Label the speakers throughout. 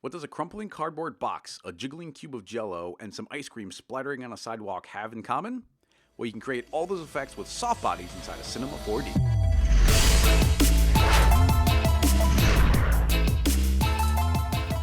Speaker 1: What does a crumpling cardboard box, a jiggling cube of jello, and some ice cream splattering on a sidewalk have in common? Well, you can create all those effects with Softbodies inside of Cinema 4D.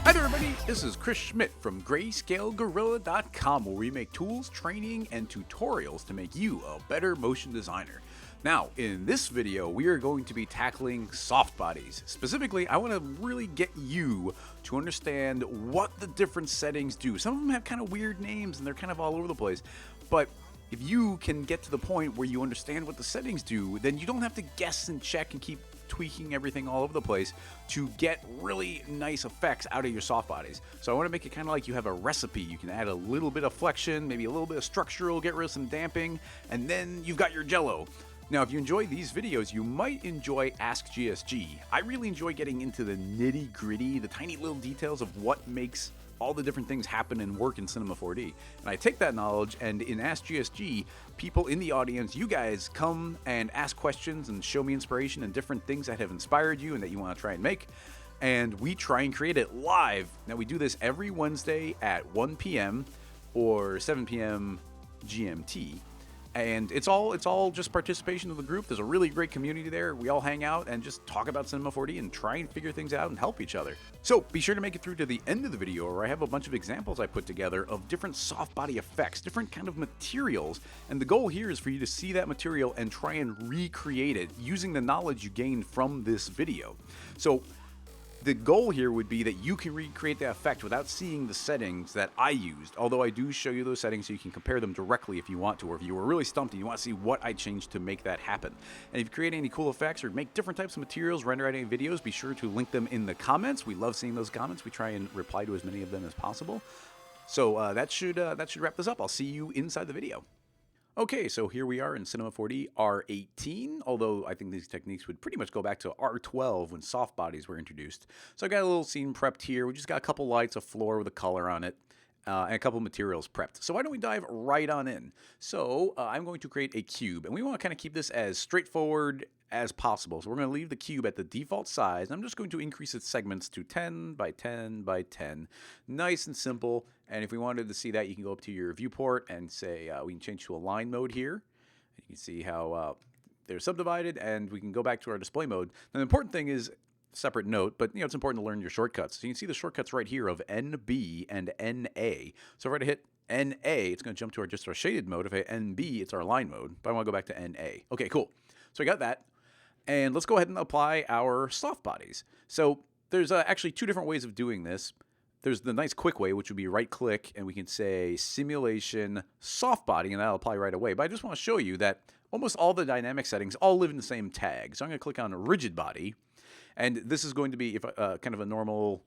Speaker 1: Hi there, everybody. This is Chris Schmidt from Greyscalegorilla.com, where we make tools, training, and tutorials to make you a better motion designer. Now, in this video, we are going to be tackling Softbodies. Specifically, I want to really get you to understand what the different settings do. Some of them have kind of weird names and they're kind of all over the place, but if you can get to the point where you understand what the settings do, then you don't have to guess and check and keep tweaking everything all over the place to get really nice effects out of your Softbodies. So I want to make it kind of like you have a recipe. You can add a little bit of flexion, maybe a little bit of structural, get rid of some damping, and then you've got your jello. Now, if you enjoy these videos, you might enjoy Ask GSG. I really enjoy getting into the nitty-gritty, the tiny little details of what makes all the different things happen and work in Cinema 4D. And I take that knowledge, and in Ask GSG, people in the audience, you guys come and ask questions and show me inspiration and different things that have inspired you and that you want to try and make. And we try and create it live. Now, we do this every Wednesday at 1 p.m. or 7 p.m. GMT. And it's all just participation of the group. There's a really great community there. We all hang out and just talk about Cinema 4D and try and figure things out and help each other. So be sure to make it through to the end of the video, where I have a bunch of examples I put together of different soft body effects, different kind of materials. And the goal here is for you to see that material and try and recreate it using the knowledge you gained from this video. So the goal here would be that you can recreate the effect without seeing the settings that I used, although I do show you those settings so you can compare them directly if you want to, or if you were really stumped and you want to see what I changed to make that happen. And if you create any cool effects or make different types of materials, render out any videos, be sure to link them in the comments. We love seeing those comments. We try and reply to as many of them as possible. So that should wrap this up. I'll see you inside the video. Okay, so here we are in Cinema 4D R18, although I think these techniques would pretty much go back to R12 when Softbodies were introduced. So I got a little scene prepped here. We just got a couple lights, a floor with a color on it, and a couple materials prepped. So why don't we dive right on in? So I'm going to create a cube, and we want to kind of keep this as straightforward as possible. So we're going to leave the cube at the default size, and I'm just going to increase its segments to 10 by 10 by 10. Nice and simple. And if we wanted to see that, you can go up to your viewport and say, we can change to align mode here. You can see how they're subdivided, and we can go back to our display mode. Now, the important thing is, separate note, but it's important to learn your shortcuts. So you can see the shortcuts right here of NB and NA. So if I hit NA, it's going to jump to our shaded mode. If I hit NB, it's our line mode. But I want to go back to NA. Okay, cool. So I got that. And let's go ahead and apply our Softbodies. So there's actually two different ways of doing this. There's the nice quick way, which would be right-click, and we can say Simulation Softbody, and that'll apply right away. But I just want to show you that almost all the dynamic settings all live in the same tag. So I'm going to click on Rigid Body, and this is going to be kind of a normal.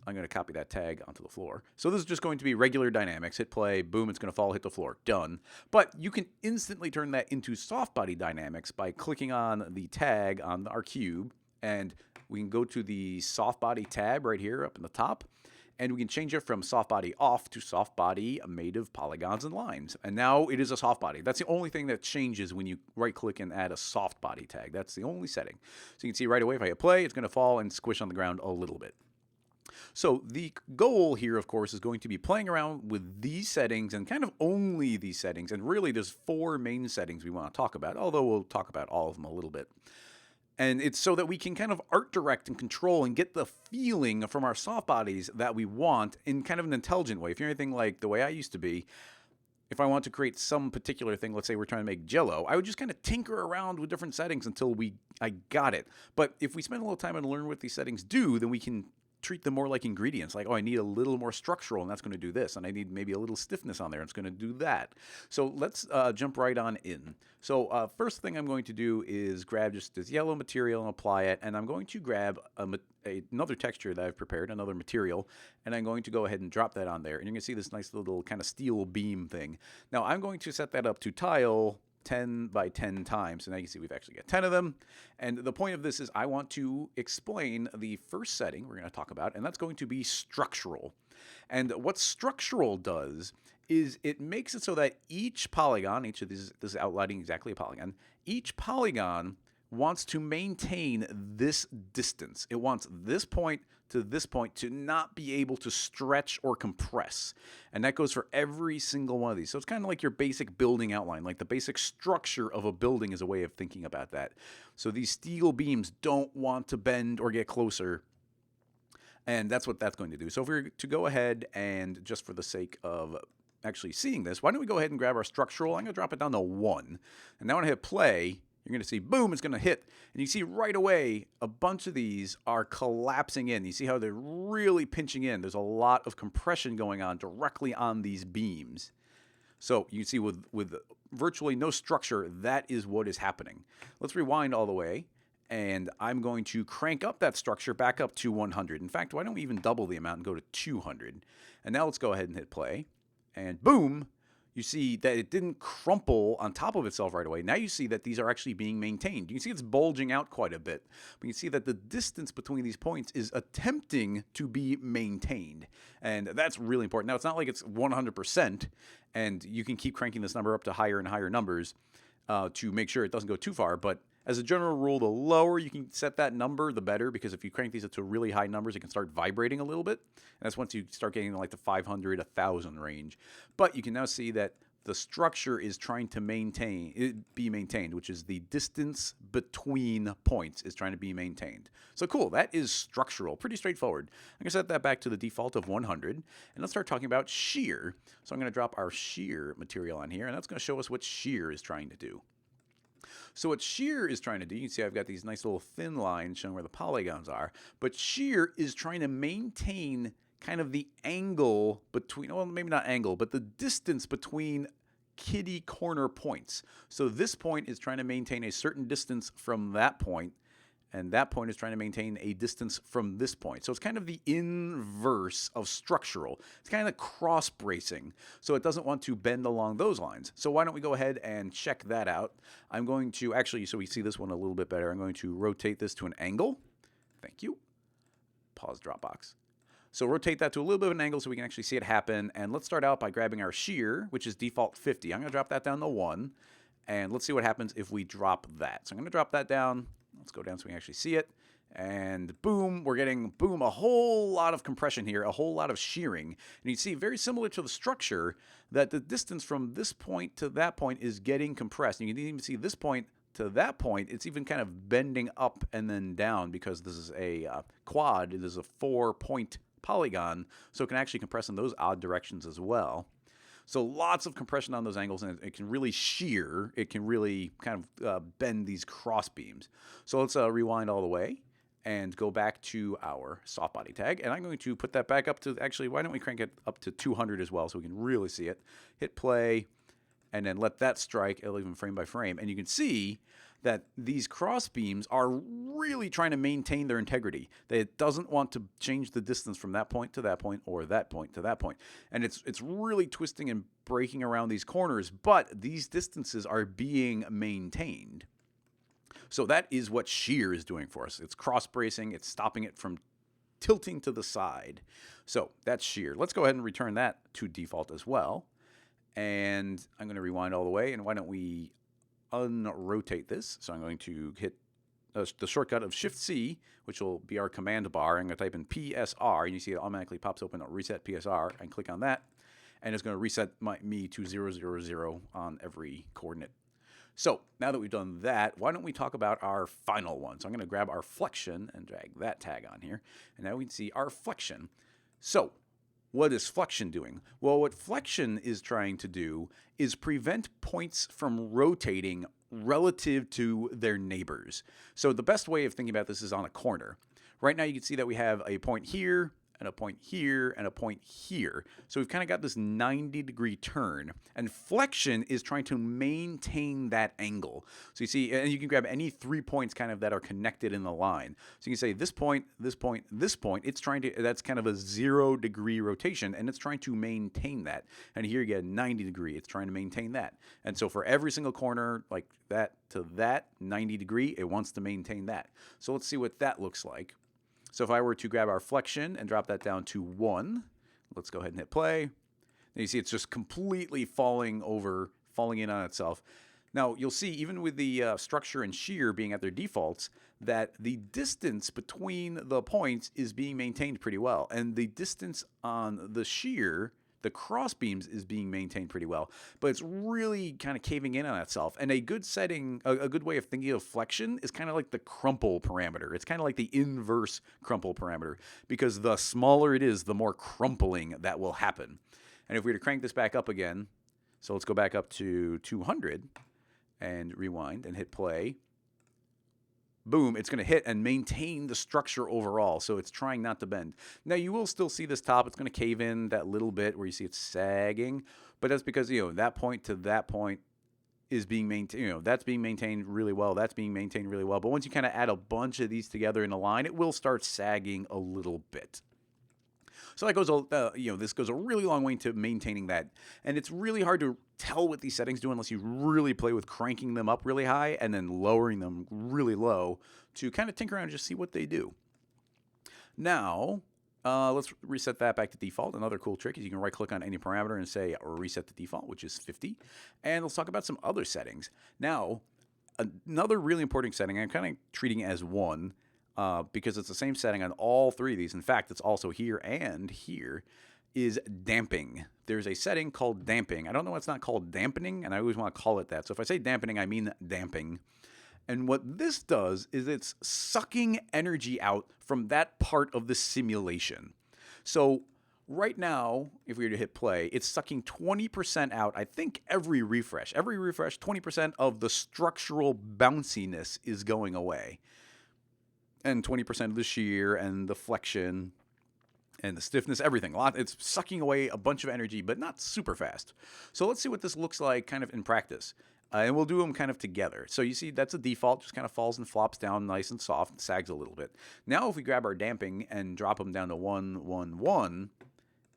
Speaker 1: I'm going to copy that tag onto the floor. So this is just going to be regular dynamics. Hit play, boom, it's going to fall, hit the floor, done. But you can instantly turn that into Softbody dynamics by clicking on the tag on our cube, and we can go to the Softbody tab right here up in the top, and we can change it from Softbody off to Softbody made of polygons and lines. And now it is a Softbody. That's the only thing that changes when you right-click and add a Softbody tag. That's the only setting. So you can see right away if I hit play, it's going to fall and squish on the ground a little bit. So the goal here, of course, is going to be playing around with these settings and kind of only these settings. And really, there's four main settings we want to talk about, although we'll talk about all of them a little bit. And it's so that we can kind of art direct and control and get the feeling from our Softbodies that we want in kind of an intelligent way. If you're anything like the way I used to be, if I want to create some particular thing, let's say we're trying to make jello, I would just kind of tinker around with different settings until I got it. But if we spend a little time and learn what these settings do, then we can treat them more like ingredients. Like, oh, I need a little more structural, and that's going to do this. And I need maybe a little stiffness on there, and it's going to do that. So let's jump right on in. So first thing I'm going to do is grab just this yellow material and apply it. And I'm going to grab another texture that I've prepared, another material, and I'm going to go ahead and drop that on there. And you're going to see this nice little kind of steel beam thing. Now, I'm going to set that up to tile 10 by 10 times. So now you can see we've actually got 10 of them. And the point of this is I want to explain the first setting we're going to talk about, and that's going to be structural. And what structural does is it makes it so that each polygon, each of these, this is outlining exactly a polygon, each polygon wants to maintain this distance. It wants this point to not be able to stretch or compress. And that goes for every single one of these. So it's kind of like your basic building outline, like the basic structure of a building is a way of thinking about that. So these steel beams don't want to bend or get closer. And that's what that's going to do. So if we were to go ahead and, just for the sake of actually seeing this, why don't we go ahead and grab our structural. I'm going to drop it down to 1. And now when I hit play, you're going to see, boom, it's going to hit. And you see right away, a bunch of these are collapsing in. You see how they're really pinching in. There's a lot of compression going on directly on these beams. So you can see with virtually no structure, that is what is happening. Let's rewind all the way. And I'm going to crank up that structure back up to 100. In fact, why don't we even double the amount and go to 200? And now let's go ahead and hit play. And boom, you see that it didn't crumple on top of itself right away. Now you see that these are actually being maintained. You can see it's bulging out quite a bit. But you can see that the distance between these points is attempting to be maintained. And that's really important. Now, it's not like it's 100%, and you can keep cranking this number up to higher and higher numbers to make sure it doesn't go too far. But as a general rule, the lower you can set that number, the better, because if you crank these up to really high numbers, it can start vibrating a little bit. And that's once you start getting like the 500, 1,000 range. But you can now see that the structure is trying to be maintained, which is the distance between points is trying to be maintained. So cool, that is structural, pretty straightforward. I'm gonna set that back to the default of 100, and let's start talking about shear. So I'm gonna drop our shear material on here, and that's gonna show us what shear is trying to do. So what shear is trying to do, you can see I've got these nice little thin lines showing where the polygons are, but shear is trying to maintain kind of the angle between, well, maybe not angle, but the distance between kitty corner points. So this point is trying to maintain a certain distance from that point, and that point is trying to maintain a distance from this point. So it's kind of the inverse of structural. It's kind of cross bracing. So it doesn't want to bend along those lines. So why don't we go ahead and check that out? I'm going to actually, so we see this one a little bit better, I'm going to rotate this to an angle. Thank you. Pause Dropbox. So rotate that to a little bit of an angle so we can actually see it happen. And let's start out by grabbing our shear, which is default 50. I'm going to drop that down to 1. And let's see what happens if we drop that. So I'm going to drop that down. Let's go down so we can actually see it. And boom, we're getting, boom, a whole lot of compression here, a whole lot of shearing. And you see, very similar to the structure, that the distance from this point to that point is getting compressed. And you can even see this point to that point, it's even kind of bending up and then down because this is a quad. It is a 4-point polygon, so it can actually compress in those odd directions as well. So lots of compression on those angles, and it can really shear. It can really kind of bend these cross beams. So let's rewind all the way and go back to our softbody tag. And I'm going to put that back up to, actually, why don't we crank it up to 200 as well so we can really see it. Hit play, and then let that strike. It'll even frame by frame. And you can see that these cross beams are really trying to maintain their integrity. It doesn't want to change the distance from that point to that point or that point to that point. And it's really twisting and breaking around these corners, but these distances are being maintained. So that is what shear is doing for us. It's cross bracing. It's stopping it from tilting to the side. So that's shear. Let's go ahead and return that to default as well. And I'm going to rewind all the way. And why don't we unrotate this? So I'm going to hit the shortcut of Shift-C, which will be our command bar. I'm going to type in PSR, and you see it automatically pops open, reset PSR, and click on that. And it's going to reset me to 000 on every coordinate. So now that we've done that, why don't we talk about our final one? So I'm going to grab our Flexion and drag that tag on here. And now we can see our Flexion. So what is Flexion doing? Well, what Flexion is trying to do is prevent points from rotating relative to their neighbors. So the best way of thinking about this is on a corner. Right now you can see that we have a point here, and a point here, and a point here. So we've kind of got this 90-degree turn. And Flexion is trying to maintain that angle. So you see, and you can grab any 3 points kind of that are connected in the line. So you can say this point, this point, this point. It's trying to, that's kind of a 0-degree rotation, and it's trying to maintain that. And here you get 90-degree. It's trying to maintain that. And so for every single corner, like that to that 90-degree, it wants to maintain that. So let's see what that looks like. So if I were to grab our Flexion and drop that down to 1, let's go ahead and hit play. And you see it's just completely falling in on itself. Now, you'll see, even with the structure and shear being at their defaults, that the distance between the points is being maintained pretty well. And the distance on the shear, the cross beams, is being maintained pretty well. But it's really kind of caving in on itself. And a good setting, a good way of thinking of flexion is kind of like the crumple parameter. It's kind of like the inverse crumple parameter, because the smaller it is, the more crumpling that will happen. And if we were to crank this back up again, so let's go back up to 200 and rewind and hit play. Boom, it's going to hit and maintain the structure overall, so it's trying not to bend. Now, you will still see this top. It's going to cave in that little bit where you see it's sagging, but that's because, that point to that point is being maintained, that's being maintained really well. That's being maintained really well. But once you kind of add a bunch of these together in a line, it will start sagging a little bit. So that goes, this goes a really long way to maintaining that. And it's really hard to tell what these settings do unless you really play with cranking them up really high and then lowering them really low to kind of tinker around and just see what they do. Now, let's reset that back to default. Another cool trick is you can right-click on any parameter and say reset to default, which is 50. And let's talk about some other settings. Now, another really important setting, I'm kind of treating as one, because it's the same setting on all three of these. In fact, it's also here and here, is damping. There's a setting called damping. I don't know why it's not called dampening, and I always want to call it that. So if I say dampening, I mean damping. And what this does is it's sucking energy out from that part of the simulation. So right now, if we were to hit play, it's sucking 20% out, I think, every refresh. Every refresh, 20% of the structural bounciness is going away. And 20% of the shear and the flexion and the stiffness, everything. It's sucking away a bunch of energy, but not super fast. So let's see what this looks like kind of in practice. And we'll do them kind of together. So you see that's a default, just kind of falls and flops down nice and soft, sags a little bit. Now if we grab our damping and drop them down to 1, 1, 1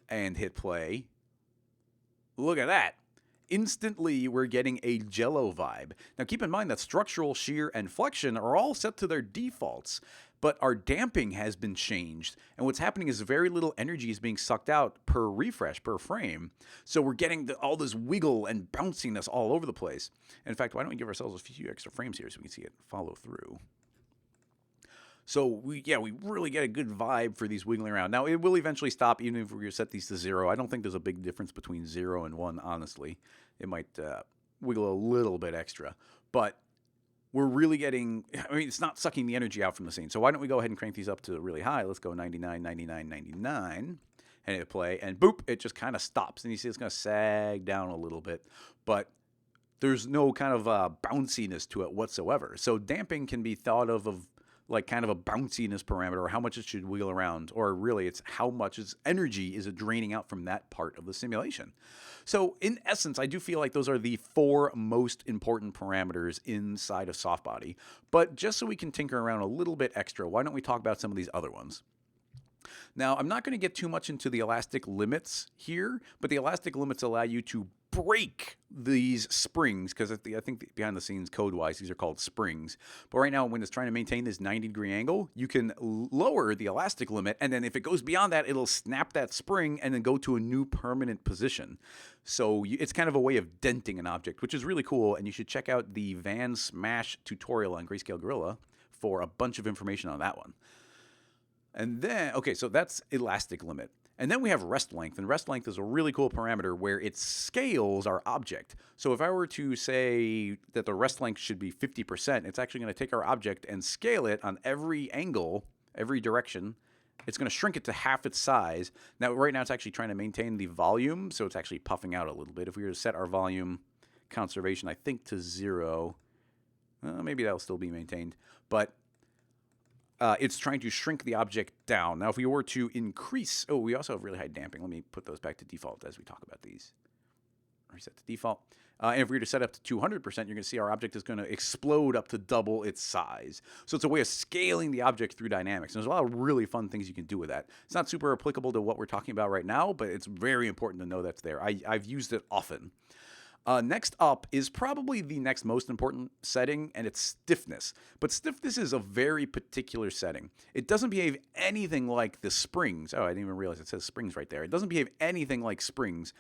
Speaker 1: and hit play, look at that. Instantly, we're getting a jello vibe. Now, keep in mind that structural, shear, and flexion are all set to their defaults, but our damping has been changed. And what's happening is very little energy is being sucked out per refresh, per frame. So we're getting all this wiggle and bounciness all over the place. And in fact, why don't we give ourselves a few extra frames here so we can see it follow through. So we really get a good vibe for these wiggling around. Now, it will eventually stop even if we set these to 0. I don't think there's a big difference between 0 and 1, honestly. It might wiggle a little bit extra. But we're really getting, it's not sucking the energy out from the scene. So why don't we go ahead and crank these up to really high. Let's go 99, 99, 99, and hit play. And boop, it just kind of stops. And you see it's going to sag down a little bit. But there's no kind of bounciness to it whatsoever. So damping can be thought of like kind of a bounciness parameter, or how much it should wiggle around, or really it's how much energy is draining out from that part of the simulation. So in essence, I do feel like those are the 4 most important parameters inside of Softbody. But just so we can tinker around a little bit extra, why don't we talk about some of these other ones? Now, I'm not going to get too much into the elastic limits here, but the elastic limits allow you to break these springs, because I think behind the scenes, code-wise, these are called springs. But right now, when it's trying to maintain this 90-degree angle, you can lower the elastic limit, and then if it goes beyond that, it'll snap that spring and then go to a new permanent position. So it's kind of a way of denting an object, which is really cool, and you should check out the Van Smash tutorial on Greyscalegorilla for a bunch of information on that one. And then, okay, so that's elastic limit. And then we have rest length, and rest length is a really cool parameter where it scales our object. So if I were to say that the rest length should be 50%, it's actually going to take our object and scale it on every angle, every direction. It's going to shrink it to half its size. Now, right now, it's actually trying to maintain the volume, so it's actually puffing out a little bit. If we were to set our volume conservation, I think, to 0, maybe that'll still be maintained. But it's trying to shrink the object down. Now, if we were to increase... Oh, we also have really high damping. Let me put those back to default as we talk about these. Reset to default. And if we were to set up to 200%, you're going to see our object is going to explode up to double its size. So it's a way of scaling the object through dynamics. And there's a lot of really fun things you can do with that. It's not super applicable to what we're talking about right now, but it's very important to know that's there. I've used it often. Next up is probably the next most important setting, and it's stiffness. But stiffness is a very particular setting. It doesn't behave anything like the springs. Oh, I didn't even realize it says springs right there. It doesn't behave anything like springs.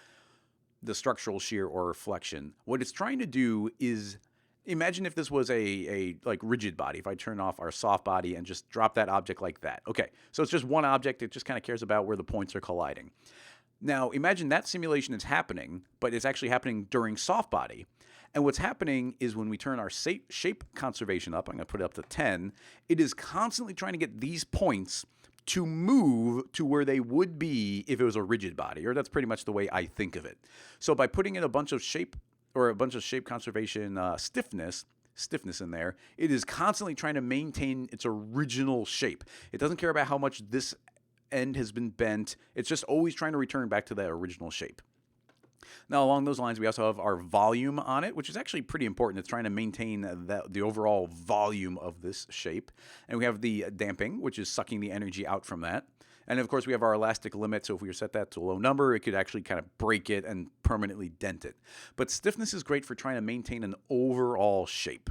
Speaker 1: the structural shear or flexion. What it's trying to do is, imagine if this was a like rigid body. If I turn off our soft body and just drop that object like that. Okay, so it's just one object. It just kind of cares about where the points are colliding. Now, imagine that simulation is happening, but it's actually happening during soft body. And what's happening is when we turn our shape conservation up, I'm going to put it up to 10, it is constantly trying to get these points to move to where they would be if it was a rigid body, or that's pretty much the way I think of it. So by putting in a bunch of shape conservation stiffness in there, it is constantly trying to maintain its original shape. It doesn't care about how much this end has been bent. It's just always trying to return back to that original shape. Now, along those lines, we also have our volume on it, which is actually pretty important. It's trying to maintain the overall volume of this shape. And we have the damping, which is sucking the energy out from that. And of course, we have our elastic limit. So if we set that to a low number, it could actually kind of break it and permanently dent it. But stiffness is great for trying to maintain an overall shape.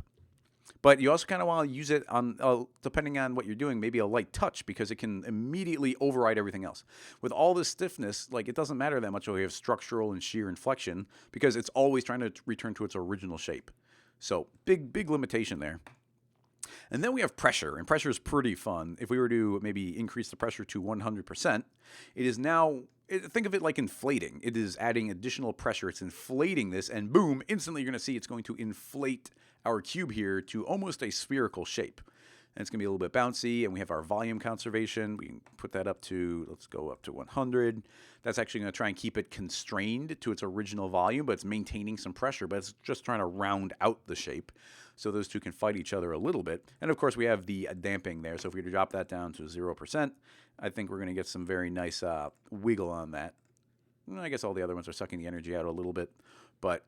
Speaker 1: But you also kind of want to use it on, depending on what you're doing, maybe a light touch, because it can immediately override everything else. With all this stiffness, like, it doesn't matter that much whether you have structural and shear and flexion, because it's always trying to return to its original shape. So big limitation there. And then we have pressure, and pressure is pretty fun. If we were to maybe increase the pressure to 100%, it is now, think of it like inflating. It is adding additional pressure. It's inflating this, and boom, instantly you're going to see it's going to inflate our cube here to almost a spherical shape. And it's going to be a little bit bouncy, and we have our volume conservation. We can put that up to, let's go up to 100. That's actually going to try and keep it constrained to its original volume, but it's maintaining some pressure, but it's just trying to round out the shape. So those two can fight each other a little bit. And of course, we have the damping there. So if we were to drop that down to 0%, I think we're going to get some very nice wiggle on that. And I guess all the other ones are sucking the energy out a little bit, but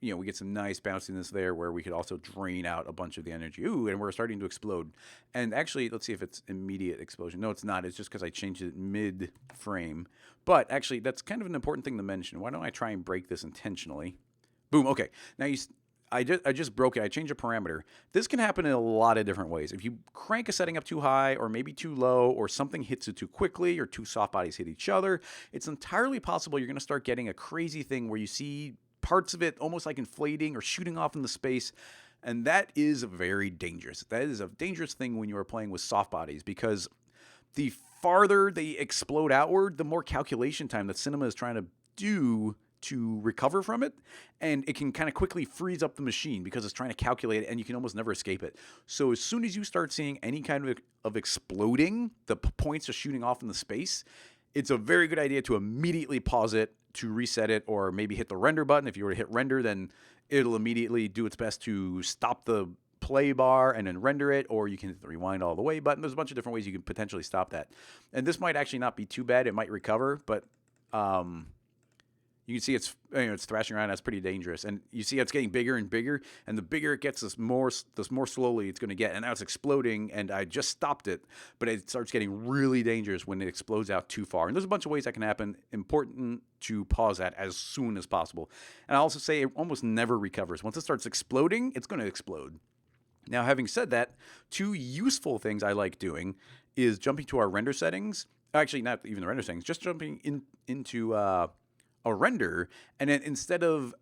Speaker 1: we get some nice bounciness there where we could also drain out a bunch of the energy. Ooh, and we're starting to explode. And actually, let's see if it's immediate explosion. No, it's not. It's just because I changed it mid-frame. But actually, that's kind of an important thing to mention. Why don't I try and break this intentionally? Boom, okay. Now, I just broke it. I changed a parameter. This can happen in a lot of different ways. If you crank a setting up too high or maybe too low, or something hits it too quickly, or two soft bodies hit each other, it's entirely possible you're going to start getting a crazy thing where you see parts of it almost like inflating or shooting off into space, and that is very dangerous. That is a dangerous thing when you are playing with soft bodies, because the farther they explode outward, the more calculation time that cinema is trying to do to recover from it, and it can kind of quickly freeze up the machine because it's trying to calculate it, and you can almost never escape it. So as soon as you start seeing any kind of exploding, the points are shooting off in the space, it's a very good idea to immediately pause it, to reset it, or maybe hit the render button. If you were to hit render, then it'll immediately do its best to stop the play bar and then render it, or you can hit the rewind all the way button. There's a bunch of different ways you can potentially stop that. And this might actually not be too bad. It might recover, but you can see it's thrashing around. That's pretty dangerous. And you see it's getting bigger and bigger, and the bigger it gets, the more slowly it's going to get. And now it's exploding, and I just stopped it, but it starts getting really dangerous when it explodes out too far. And there's a bunch of ways that can happen. Important to pause that as soon as possible. And I also say it almost never recovers. Once it starts exploding, it's going to explode. Now, having said that, two useful things I like doing is jumping to our render settings. Actually, not even the render settings, just jumping into a render, and then instead of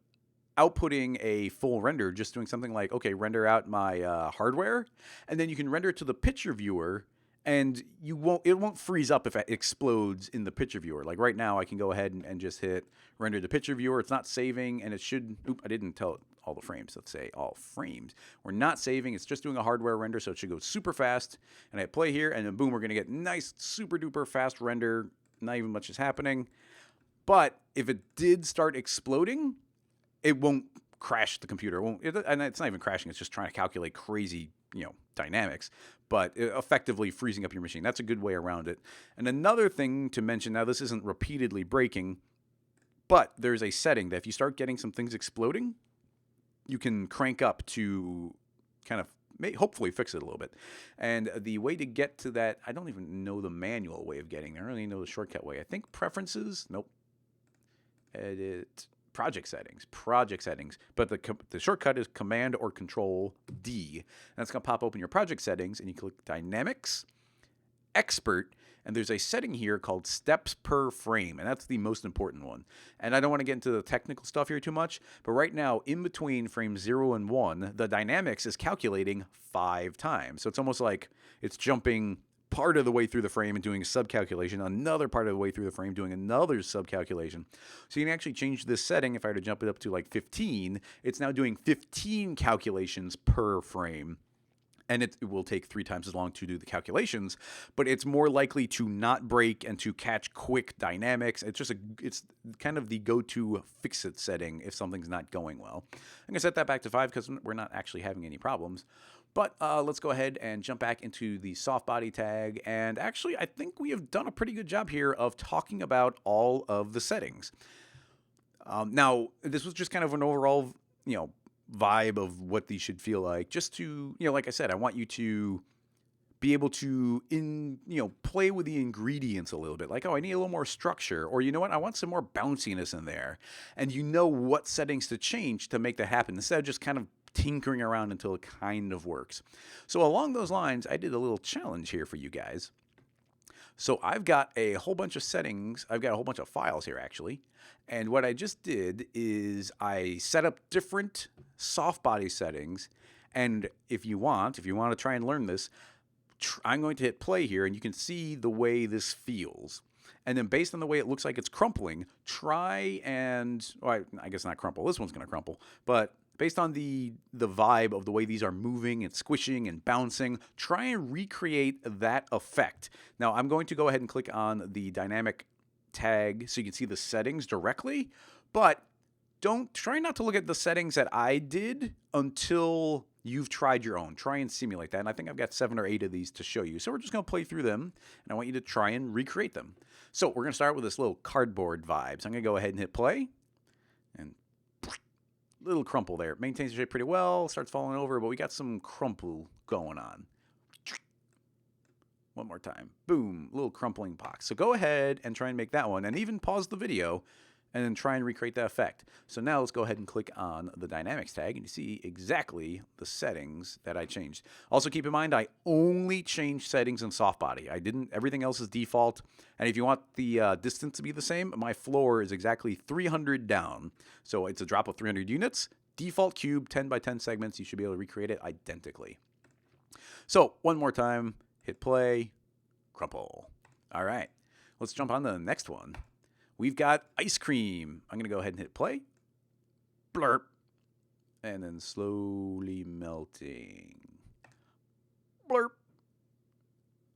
Speaker 1: outputting a full render, just doing something like, okay, render out my hardware, and then you can render it to the picture viewer, and it won't freeze up if it explodes in the picture viewer. Like right now, I can go ahead and just hit render to picture viewer. It's not saving, and it should, I didn't tell it all the frames. Let's say all frames. We're not saving. It's just doing a hardware render, so it should go super fast. And I play here, and then boom, we're going to get nice, super duper fast render. Not even much is happening. But if it did start exploding, it won't crash the computer. And it's not even crashing. It's just trying to calculate crazy, dynamics, but effectively freezing up your machine. That's a good way around it. And another thing to mention, now this isn't repeatedly breaking, but there's a setting that if you start getting some things exploding, you can crank up to kind of hopefully fix it a little bit. And the way to get to that, I don't even know the manual way of getting there. I don't even know the shortcut way. I think preferences. Nope. Edit project settings, but the shortcut is Command or Control D. And it's going to pop open your project settings, and you click Dynamics, Expert, And there's a setting here called steps per frame, and that's the most important one. And I don't want to get into the technical stuff here too much, but right now, in between frame 0 and 1, the dynamics is calculating 5 times. So it's almost like it's jumping part of the way through the frame and doing a subcalculation, another part of the way through the frame doing another subcalculation. So you can actually change this setting. If I were to jump it up to like 15, it's now doing 15 calculations per frame. And it will take 3 times as long to do the calculations, but it's more likely to not break and to catch quick dynamics. It's kind of the go-to fix-it setting if something's not going well. I'm going to set that back to 5 because we're not actually having any problems. But let's go ahead and jump back into the Softbody tag. And actually, I think we have done a pretty good job here of talking about all of the settings. Now, this was just kind of an overall, vibe of what these should feel like. Just to, like I said, I want you to be able to play with the ingredients a little bit. Like, oh, I need a little more structure, or you know what, I want some more bounciness in there. And you know what settings to change to make that happen instead of just kind of tinkering around until it kind of works. So along those lines, I did a little challenge here for you guys. So I've got a whole bunch of settings. I've got a whole bunch of files here, actually. And what I just did is I set up different Softbody settings. And if you want to try and learn this, I'm going to hit play here, and you can see the way this feels. And then based on the way it looks like it's crumpling, try and, I guess not crumple. This one's going to crumple. But based on the vibe of the way these are moving and squishing and bouncing, try and recreate that effect. Now, I'm going to go ahead and click on the dynamic tag so you can see the settings directly, but try not to look at the settings that I did until you've tried your own. Try and simulate that. And I think I've got 7 or 8 of these to show you. So we're just going to play through them, and I want you to try and recreate them. So we're going to start with this little cardboard vibe. So I'm going to go ahead and hit play, and little crumple there. Maintains the shape pretty well, starts falling over, but we got some crumple going on. One more time. Boom, little crumpling box. So go ahead and try and make that one, and even pause the video and then try and recreate that effect. So now let's go ahead and click on the dynamics tag, and you see exactly the settings that I changed. Also keep in mind, I only changed settings in Softbody. Everything else is default. And if you want the distance to be the same, my floor is exactly 300 down. So it's a drop of 300 units. Default cube, 10 by 10 segments. You should be able to recreate it identically. So one more time, hit play, crumple. All right, let's jump on to the next one. We've got ice cream. I'm going to go ahead and hit play. Blurp. And then slowly melting. Blurp.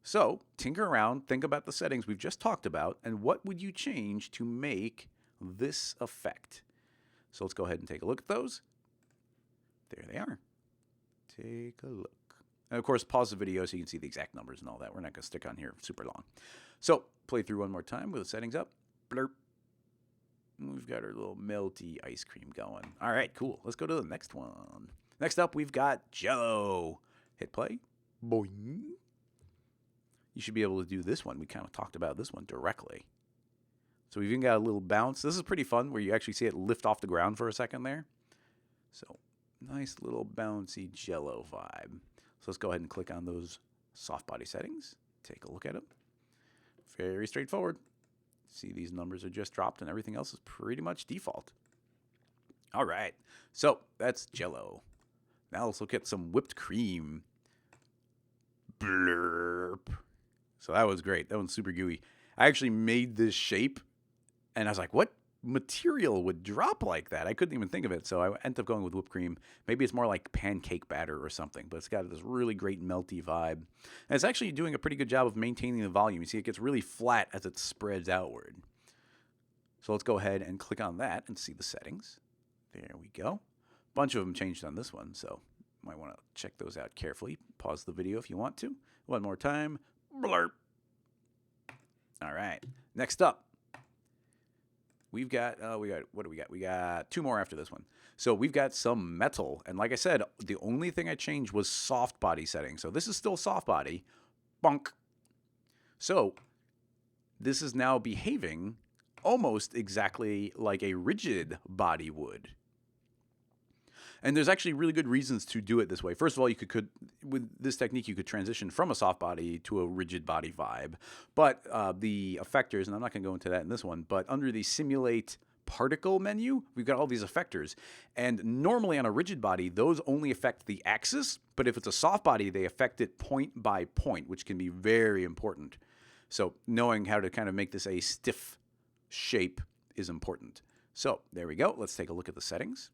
Speaker 1: So, tinker around, think about the settings we've just talked about, and what would you change to make this effect? So let's go ahead and take a look at those. There they are. Take a look. And of course, pause the video so you can see the exact numbers and all that. We're not going to stick on here super long. So, play through one more time with the settings up. Blurp. We've got our little melty ice cream going. All right, cool. Let's go to the next one. Next up, we've got Jello. Hit play. Boing. You should be able to do this one. We kind of talked about this one directly. So we've even got a little bounce. This is pretty fun where you actually see it lift off the ground for a second there. So nice little bouncy Jello vibe. So let's go ahead and click on those Softbody settings. Take a look at them. Very straightforward. See, these numbers are just dropped and everything else is pretty much default. All right, so that's Jello. Now let's look at some whipped cream. Blurp. So that was great. That one's super gooey. I actually made this shape, and I was like, what material would drop like that? I couldn't even think of it, so I ended up going with whipped cream. Maybe it's more like pancake batter or something, but it's got this really great melty vibe. And it's actually doing a pretty good job of maintaining the volume. You see, it gets really flat as it spreads outward. So let's go ahead and click on that and see the settings. There we go. A bunch of them changed on this one, so you might want to check those out carefully. Pause the video if you want to. One more time. Blurp. All right. Next up, we've got, what do we got? We got 2 more after this one. So we've got some metal. And like I said, the only thing I changed was Softbody settings. So this is still Softbody. Bonk. So this is now behaving almost exactly like a rigid body would. And there's actually really good reasons to do it this way. First of all, you could with this technique, you could transition from a soft body to a rigid body vibe. But the effectors, and I'm not going to go into that in this one, but under the simulate particle menu, we've got all these effectors. And normally on a rigid body, those only affect the axis. But if it's a soft body, they affect it point by point, which can be very important. So knowing how to kind of make this a stiff shape is important. So there we go. Let's take a look at the settings.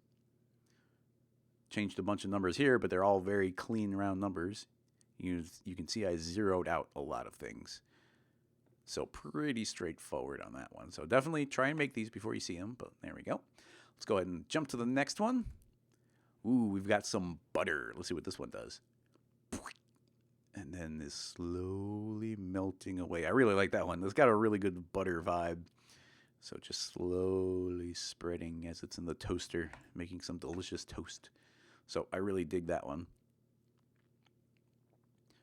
Speaker 1: Changed a bunch of numbers here, but they're all very clean, round numbers. You can see I zeroed out a lot of things. So pretty straightforward on that one. So definitely try and make these before you see them, but there we go. Let's go ahead and jump to the next one. Ooh, we've got some butter. Let's see what this one does. And then this slowly melting away. I really like that one. It's got a really good butter vibe. So just slowly spreading as it's in the toaster, making some delicious toast. So I really dig that one.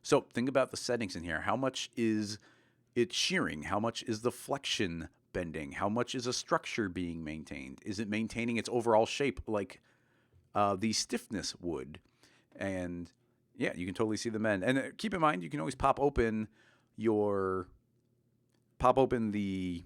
Speaker 1: So think about the settings in here. How much is it shearing? How much is the flexion bending? How much is a structure being maintained? Is it maintaining its overall shape like the stiffness would? And yeah, you can totally see the bend. And keep in mind, you can always pop open the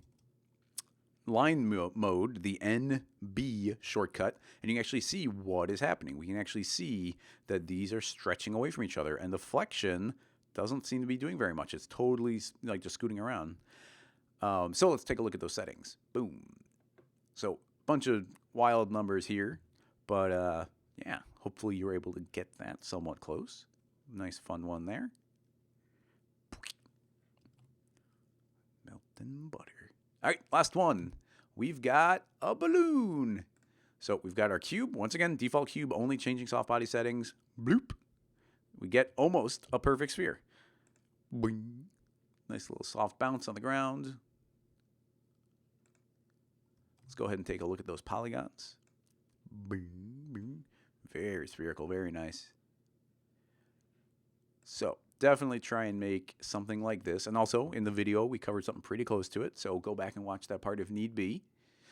Speaker 1: line mode, the NB shortcut, and you can actually see what is happening. We can actually see that these are stretching away from each other, and the flexion doesn't seem to be doing very much. It's totally like just scooting around. So let's take a look at those settings. Boom. So bunch of wild numbers here, but yeah, hopefully you were able to get that somewhat close. Nice fun one there. Melting butter. All right, last one. We've got a balloon. So we've got our cube. Once again, default cube, only changing soft body settings. Bloop. We get almost a perfect sphere. Boing. Nice little soft bounce on the ground. Let's go ahead and take a look at those polygons. Boing, boing. Very spherical, very nice. So definitely try and make something like this. And also in the video, we covered something pretty close to it. So go back and watch that part if need be.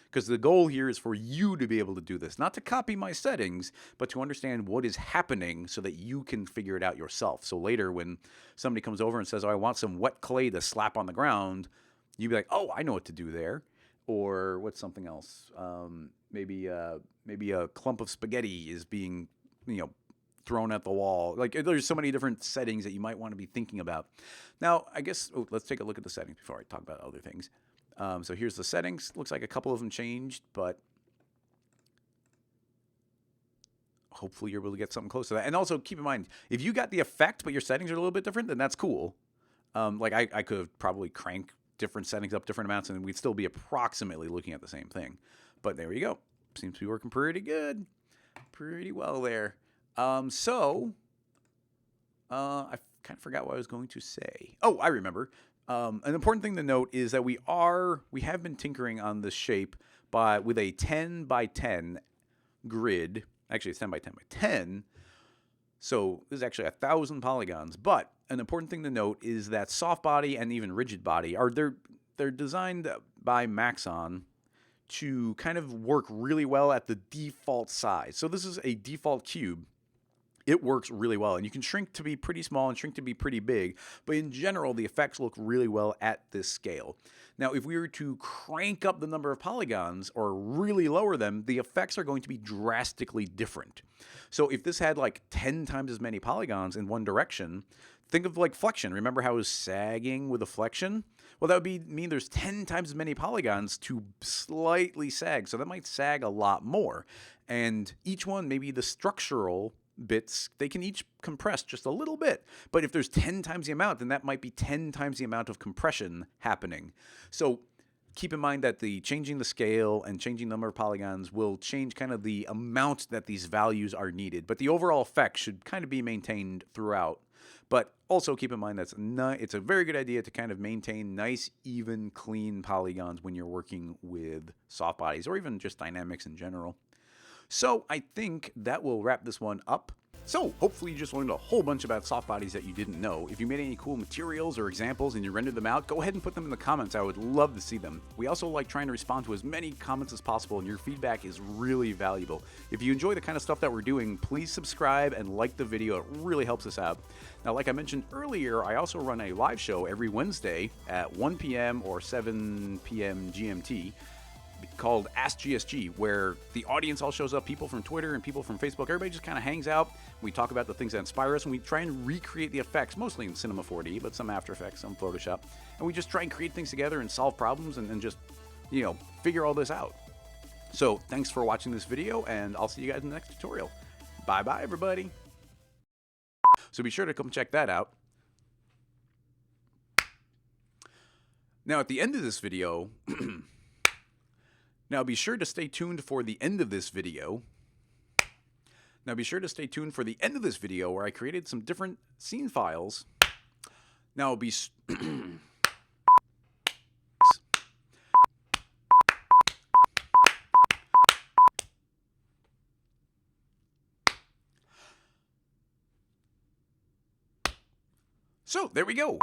Speaker 1: Because the goal here is for you to be able to do this. Not to copy my settings, but to understand what is happening so that you can figure it out yourself. So later when somebody comes over and says, oh, I want some wet clay to slap on the ground, you'd be like, oh, I know what to do there. Or what's something else? Maybe a clump of spaghetti is being, thrown at the wall. Like there's so many different settings that you might want to be thinking about. Now, I guess, let's take a look at the settings before I talk about other things. So here's the settings. Looks like a couple of them changed, but hopefully you're able to get something close to that. And also keep in mind, if you got the effect, but your settings are a little bit different, then that's cool. Like I could have probably cranked different settings up different amounts and we'd still be approximately looking at the same thing. But there you go. Seems to be working pretty good. Pretty well there. I kind of forgot what I was going to say. Oh, I remember. An important thing to note is that we have been tinkering on this shape with a 10 by 10 grid. Actually, it's 10 by 10 by 10. So this is actually 1,000 polygons. But an important thing to note is that soft body and even rigid body they're designed by Maxon to kind of work really well at the default size. So this is a default cube. It works really well, and you can shrink to be pretty small and shrink to be pretty big, but in general, the effects look really well at this scale. Now, if we were to crank up the number of polygons or really lower them, the effects are going to be drastically different. So if this had like 10 times as many polygons in one direction, think of like Flexion. Remember how it was sagging with a Flexion? Well, that would mean there's 10 times as many polygons to slightly sag, so that might sag a lot more. And each one, maybe the structural bits, they can each compress just a little bit. But if there's 10 times the amount, then that might be 10 times the amount of compression happening. So keep in mind that changing the scale and changing the number of polygons will change kind of the amount that these values are needed. But the overall effect should kind of be maintained throughout. But also keep in mind that it's a very good idea to kind of maintain nice, even, clean polygons when you're working with soft bodies or even just dynamics in general. So I think that will wrap this one up. So, hopefully you just learned a whole bunch about soft bodies that you didn't know. If you made any cool materials or examples and you rendered them out, go ahead and put them in the comments. I would love to see them. We also like trying to respond to as many comments as possible, and your feedback is really valuable. If you enjoy the kind of stuff that we're doing, please subscribe and like the video. It really helps us out. Now, like I mentioned earlier, I also run a live show every Wednesday at 1 p.m. or 7 p.m. GMT. Called Ask GSG, where the audience all shows up, people from Twitter and people from Facebook. Everybody just kind of hangs out. We talk about the things that inspire us, and we try and recreate the effects, mostly in Cinema 4D, but some After Effects, some Photoshop. And we just try and create things together and solve problems and just, figure all this out. So thanks for watching this video, and I'll see you guys in the next tutorial. Bye-bye, everybody. So be sure to come check that out. Now, at the end of this video... Now be sure to stay tuned for the end of this video. Where I created some different scene files. Now be So there we go.